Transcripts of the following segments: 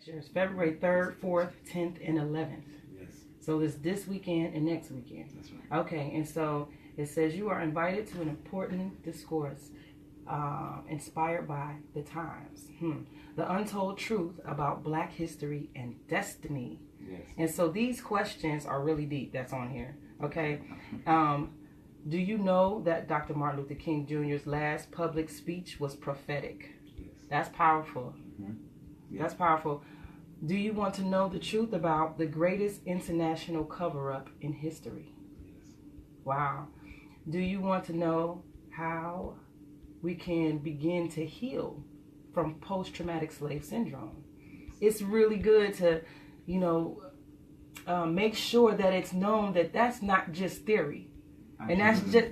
year. It's February 3rd, 4th, 10th, and 11th. Yes. So it's this weekend and next weekend. That's right. Okay, and so it says you are invited to an important discourse inspired by the times. The untold truth about Black history and destiny. Yes. And so these questions are really deep that's on here. Okay. Do you know that Dr. Martin Luther King Jr.'s last public speech was prophetic? Yes. That's powerful. Yes. That's powerful. Do you want to know the truth about the greatest international cover-up in history? Yes. Wow. Do you want to know how we can begin to heal from post-traumatic slave syndrome? It's really good to, make sure that it's known that that's not just theory. And that's just,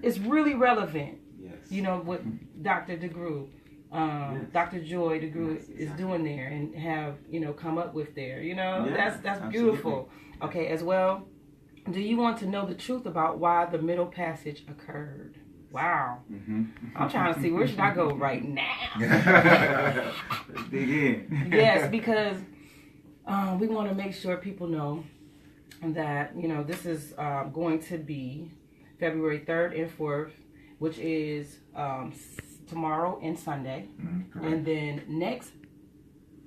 it's really relevant. Yes. What Dr. DeGroote, Yes. Dr. Joy DeGroote Yes, is exactly. doing there and have, come up with there. Yeah, That's beautiful. absolutely. Okay, as well, do you want to know the truth about why the Middle Passage occurred? Wow. I'm trying to see, where should I go right now? Let's dig in. Yes, because we want to make sure people know that, this is going to be February 3rd and 4th, which is tomorrow and Sunday, and then next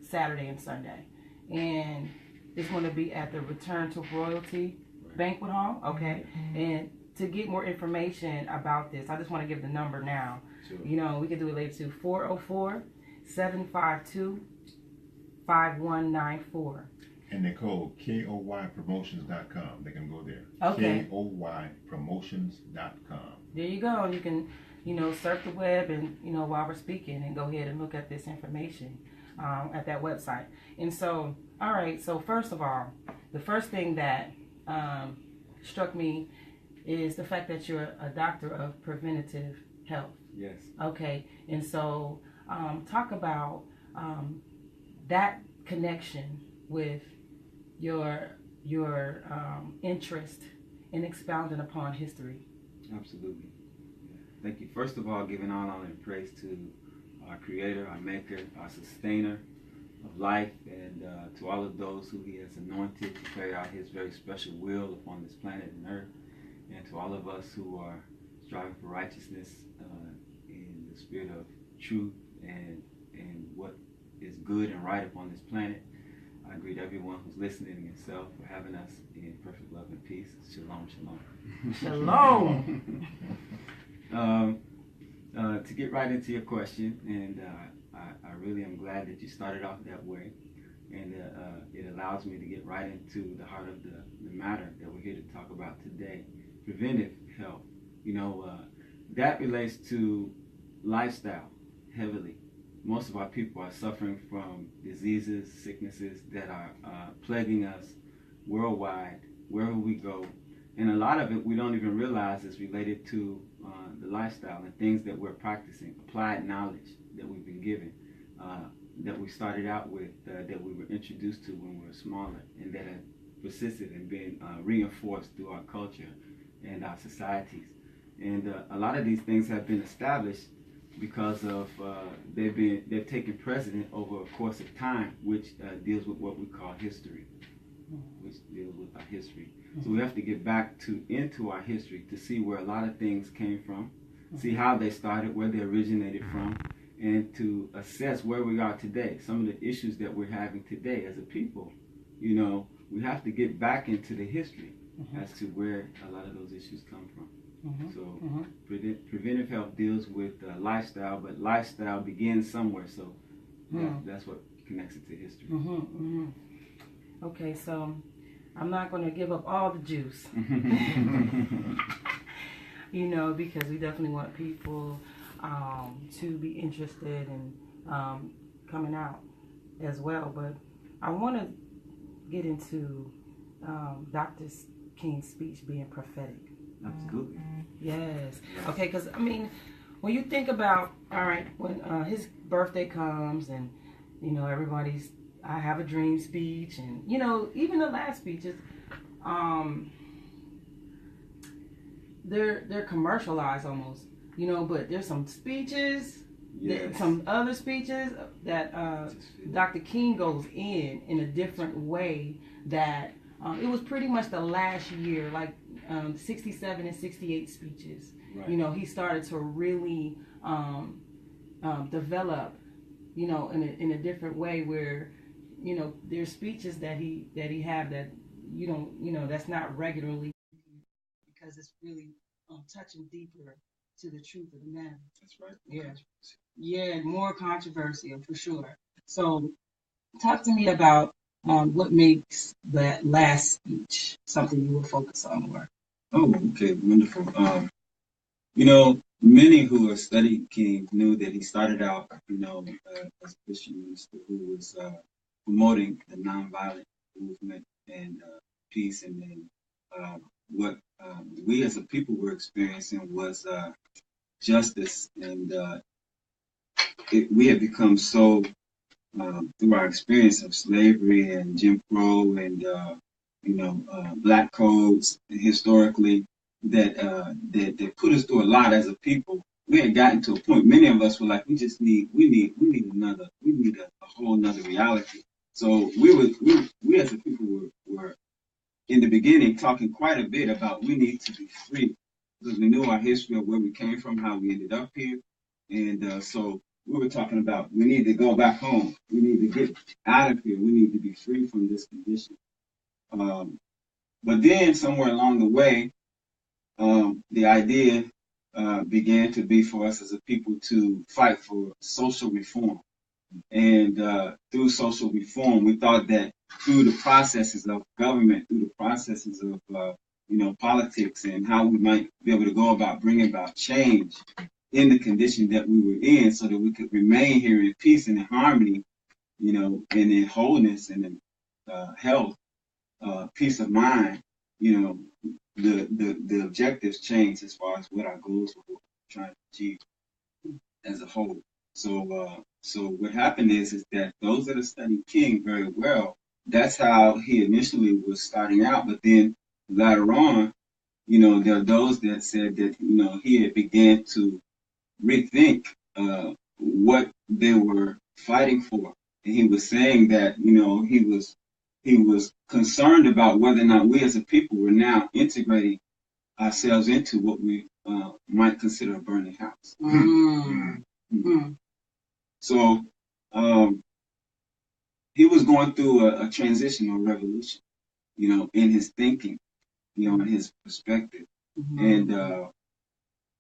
Saturday and Sunday. And it's going to be at the Return to Royalty Banquet Hall, okay? And to get more information about this, I just want to give the number now. Sure. We can do it later too. 404-752-5194. And Nicole, KOYpromotions.com. They can go there. Okay. KOYpromotions.com. There you go. You can, surf the web and, while we're speaking, and go ahead and look at this information at that website. And so, all right. So first of all, the first thing that struck me is the fact that you're a doctor of preventive health. Yes. Okay. And so talk about that connection with your interest in expounding upon history. Absolutely. Thank you. First of all, giving all honor and praise to our Creator, our Maker, our Sustainer of life, and to all of those who He has anointed to carry out His very special will upon this planet and earth, and to all of us who are striving for righteousness in the spirit of truth and what is good and right upon this planet. I greet everyone who's listening and yourself for having us in perfect love and peace. Shalom, shalom. Shalom. To get right into your question, and I really am glad that you started off that way, and it allows me to get right into the heart of the matter that we're here to talk about today. Preventive health. That relates to lifestyle heavily. Most of our people are suffering from diseases, sicknesses that are plaguing us worldwide, wherever we go. And a lot of it we don't even realize is related to the lifestyle and things that we're practicing, applied knowledge that we've been given, that we started out with, that we were introduced to when we were smaller, and that have persisted and been reinforced through our culture and our societies. And a lot of these things have been established because of they've taken precedent over a course of time, which deals with what we call history, which deals with our history. So we have to get back into our history to see where a lot of things came from, see how they started, where they originated from, and to assess where we are today. Some of the issues that we're having today as a people, we have to get back into the history as to where a lot of those issues come from. So preventive health deals with lifestyle, but lifestyle begins somewhere. So that's what connects it to history. Okay, so I'm not going to give up all the juice, because we definitely want people to be interested in coming out as well. But I want to get into Dr. King's speech being prophetic. Absolutely. Yes. Okay, because, when you think about, when his birthday comes and, everybody's, I have a dream speech, and, even the last speeches, they're commercialized almost, but there's some speeches Yes. Some other speeches that Dr. King goes in a different way that it was pretty much the last year, like 67 and 68 speeches. Right. You know, he started to really develop, you know, in a different way where, you know, there's speeches that he have that you don't, you know, that's not regularly, because it's really touching deeper to the truth of the matter. That's right. Yeah. Yeah, more controversial for sure. So, talk to me about what makes that last speech something you will focus on more. Oh, okay, wonderful. You know, many who have studied King knew that he started out, you know, as a Christian minister who was promoting the nonviolent movement and peace, and then what we as a people were experiencing was justice, and we had become so through our experience of slavery and Jim Crow and black codes historically that put us through a lot as a people. We had gotten to a point. Many of us were like, we need a whole nother reality. So we as a people were in the beginning talking quite a bit about we need to be free, because we knew our history of where we came from, how we ended up here, and so we were talking about we need to go back home. We need to get out of here. We need to be free from this condition. But then somewhere along the way, the idea began to be for us as a people to fight for social reform. And through social reform, we thought that through the processes of government, through the processes of politics, and how we might be able to go about bringing about change in the condition that we were in, so that we could remain here in peace and in harmony, you know, and in wholeness and in health, peace of mind. You know, the objectives changed as far as what our goals were, what we're trying to achieve as a whole. So what happened is that those that have studied King very well, that's how he initially was starting out. But then later on, you know, there are those that said that, you know, he had began to rethink what they were fighting for. And he was saying that, you know, he was concerned about whether or not we as a people were now integrating ourselves into what we might consider a burning house. Mm-hmm. So he was going through a transitional revolution, you know, in his thinking, you know, in his perspective. Mm-hmm. And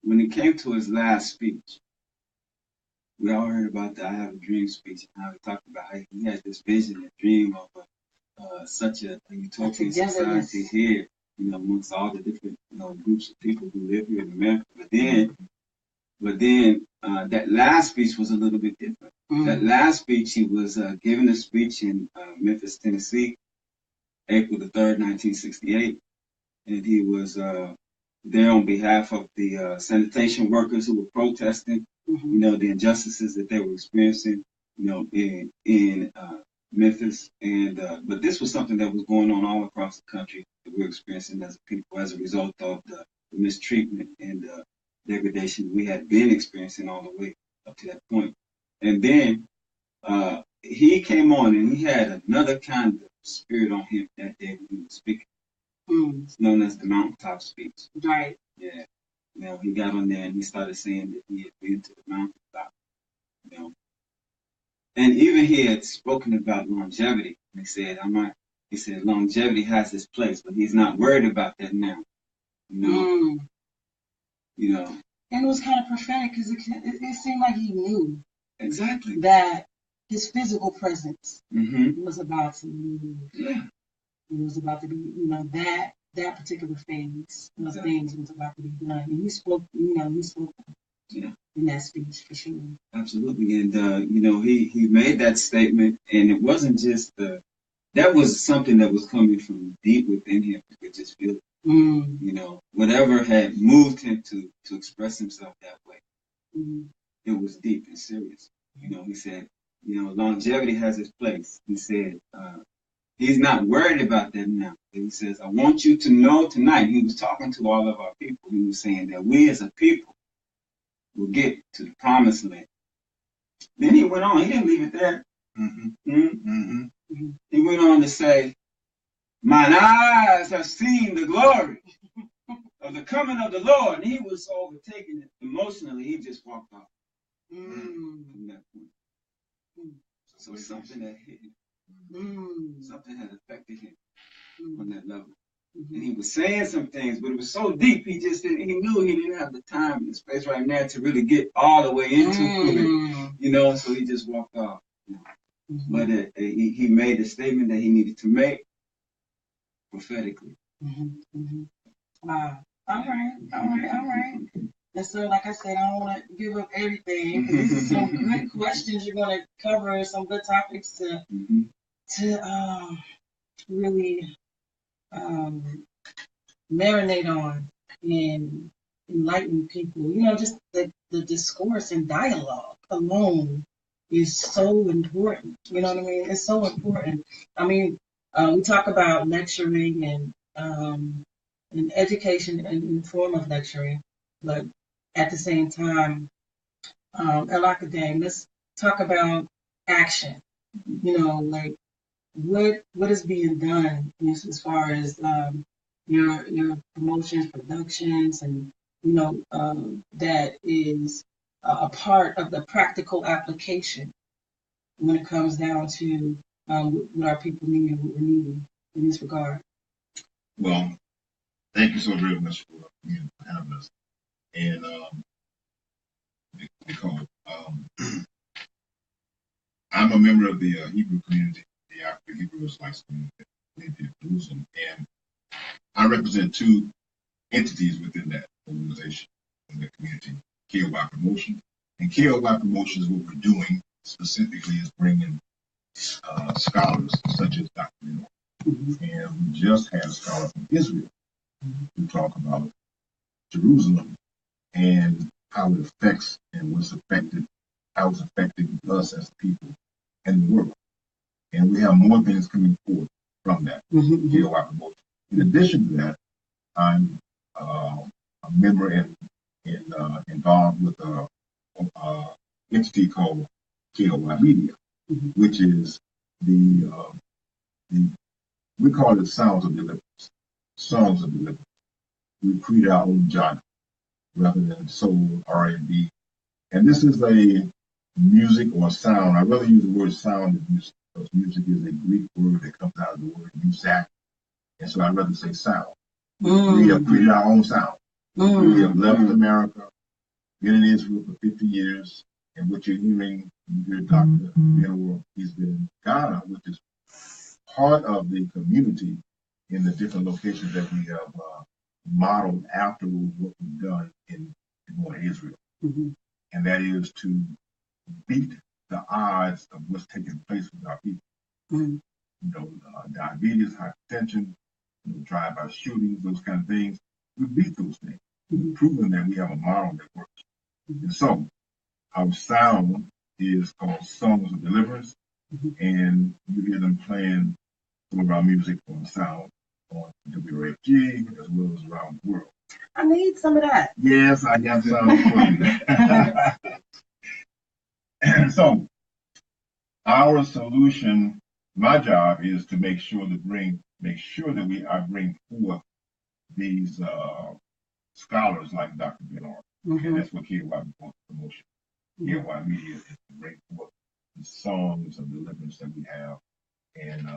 when it came to his last speech, we all heard about the I Have a Dream speech, and how he talked about how he had this vision and dream of such a utopian society here, you know, amongst all the different, you know, groups of people who live here in America. But then that last speech was a little bit different. Mm-hmm. That last speech, he was giving a speech in Memphis, Tennessee, April the 3rd, 1968. And he was there on behalf of the sanitation workers who were protesting, mm-hmm. you know, the injustices that they were experiencing, you know, in Memphis. And but this was something that was going on all across the country that we're experiencing as a people as a result of the mistreatment and degradation we had been experiencing all the way up to that point. And then he came on and he had another kind of spirit on him that day when he was speaking. It's known as the mountaintop speech. Right. Yeah. You know, he got on there and he started saying that he had been to the mountaintop, you know. And even he had spoken about longevity. He said, longevity has its place, but he's not worried about that now. You know. You know. And it was kind of prophetic, because it seemed like he knew exactly that his physical presence mm-hmm. was about to leave. Yeah. It was about to be, you know, that particular phase of exactly. things was about to be done. And he spoke, yeah. in that speech for sure. Absolutely. And, you know, he made that statement, and it wasn't just that was something that was coming from deep within him. You could just feel it. You know, whatever had moved him to express himself that way, it was deep and serious. You know, he said, you know, longevity has its place. He said, he's not worried about that now. He says, I want you to know tonight. He was talking to all of our people. He was saying that we as a people will get to the promised land. Then he went on. He didn't leave it there. He went on to say, "Mine eyes have seen the glory of the coming of the Lord." And he was so overtaken emotionally, he just walked off from that point. So something that hit him, something had affected him on that level. And he was saying some things, but it was so deep, he just didn't, he knew he didn't have the time and the space right now to really get all the way into it, you know, so he just walked off. But he made the statement that he needed to make prophetically. Wow. All right. And so, like I said, I don't want to give up everything, because these are some good questions you're going to cover, some good topics to really marinate on and enlighten people. You know, just the discourse and dialogue alone is so important. You know what I mean? It's so important. I mean, we talk about lecturing and education in the form of lecturing, but at the same time, Elakadame, let's talk about action. You know, like what is being done as far as your promotions, productions, and you know that is a part of the practical application when it comes down to what our people need and what we're needing in this regard. Well, thank you so very much for having us. And Nicole, I'm a member of the Hebrew community, the African Hebrew Israelite community of Jerusalem, and I represent two entities within that organization, in the community, KOY Promotions. And KOY Promotions, what we're doing specifically is bringing scholars such as Dr. Nicole. And we just had a scholar from Israel who talk about Jerusalem and how it affects and how it's affecting us as people and the world. And we have more things coming forward from that. In addition to that, I'm a member and involved with an entity called KOY Media, which is the we call it Sounds of Deliverance. Songs of Deliverance. We create our own genre rather than soul, R&B. And this is a music or sound. I rather use the word sound than music, because music is a Greek word that comes out of the word music. And so I'd rather say sound. We have created our own sound. We have left America, been in Israel for 50 years, and what you're hearing, you hear Dr. Nicole, he's been in Ghana, which is part of the community in the different locations that we have modeled after what we've done in Israel. And that is to beat the odds of what's taking place with our people. You know, diabetes, hypertension, drive-by shootings, those kind of things. We beat those things. We've proven that we have a model that works. And so our sound is called Songs of Deliverance, and you hear them playing some of our music on sound on WRFG as well as around the world. I need some of that. Yes, I got sound for you. So our solution, my job is to make sure that I bring forth these scholars like Dr. Bernard. And that's what KOY Promotion, KOY Media is to bring forth the songs of deliverance that we have. And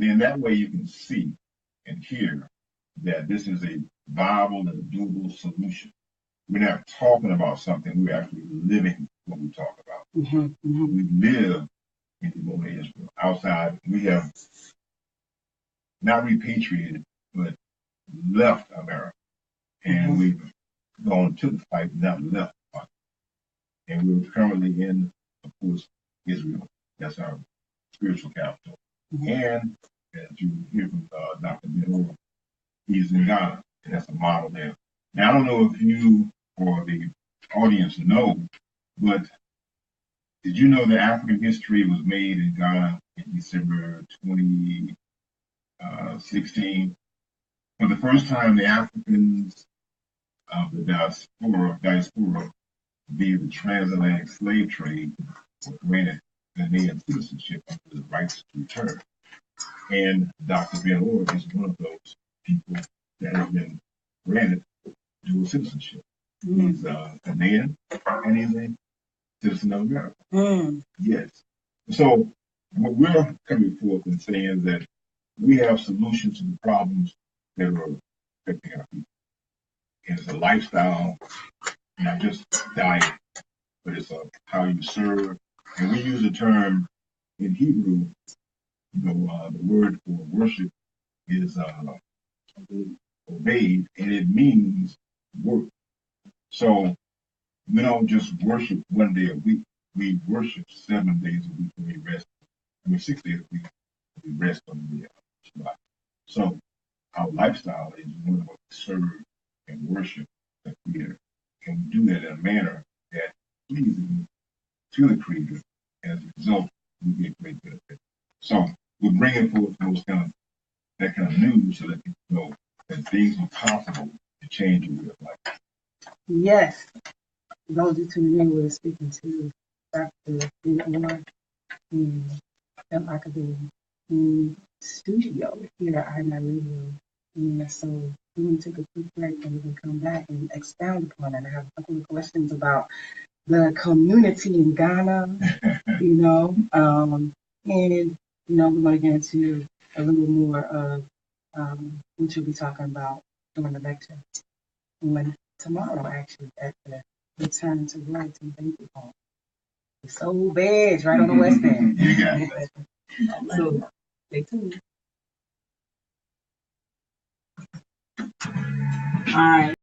then that way you can see and hear that this is a viable and doable solution. We're not talking about something, we're actually living what we talk about. We live in the Israel. Outside, we have not repatriated, but left America. And we've gone to the fight, not left the fight. And we're currently in, of course, Israel. That's our spiritual capital. And as you hear from Dr. Nicole, he's in Ghana, and that's a model there. Now, I don't know if you or the audience know, but did you know that African history was made in Ghana in December 2016? For the first time, the Africans of the diaspora via the transatlantic slave trade were granted Ghanaian citizenship under the rights to return. And Dr. Ben Orr is one of those people that have been granted dual citizenship. He's Ghanaian and he's a citizen of America. Yes. So what we're coming forth and saying that we have solutions to the problems that are affecting our people. And it's a lifestyle, not just diet, but it's how you serve. And we use the term in Hebrew, the word for worship is obeyed, and it means work. So we don't just worship one day a week. We worship 7 days a week and we rest. 6 days a week, we rest on the Shabbat. So our lifestyle is one of us serve and worship the Creator. And we do that in a manner that pleases to the Creator. As a result, we get great benefit. So we're bringing forth that kind of news to let people know that things are possible to change your way of life. Yes. Those who tune in, we're speaking to Dr. Ben in Elakadame in studio here at InI Radio. And so we're going to take a quick break and we can come back and expound upon it. I have a couple of questions about the community in Ghana, and, we're going to get into a little more of what you'll be talking about during the lecture. And tomorrow, actually, at the Return to Wellington Banquet Hall. It's so bad, right on the West End. You got it. So stay tuned. All right.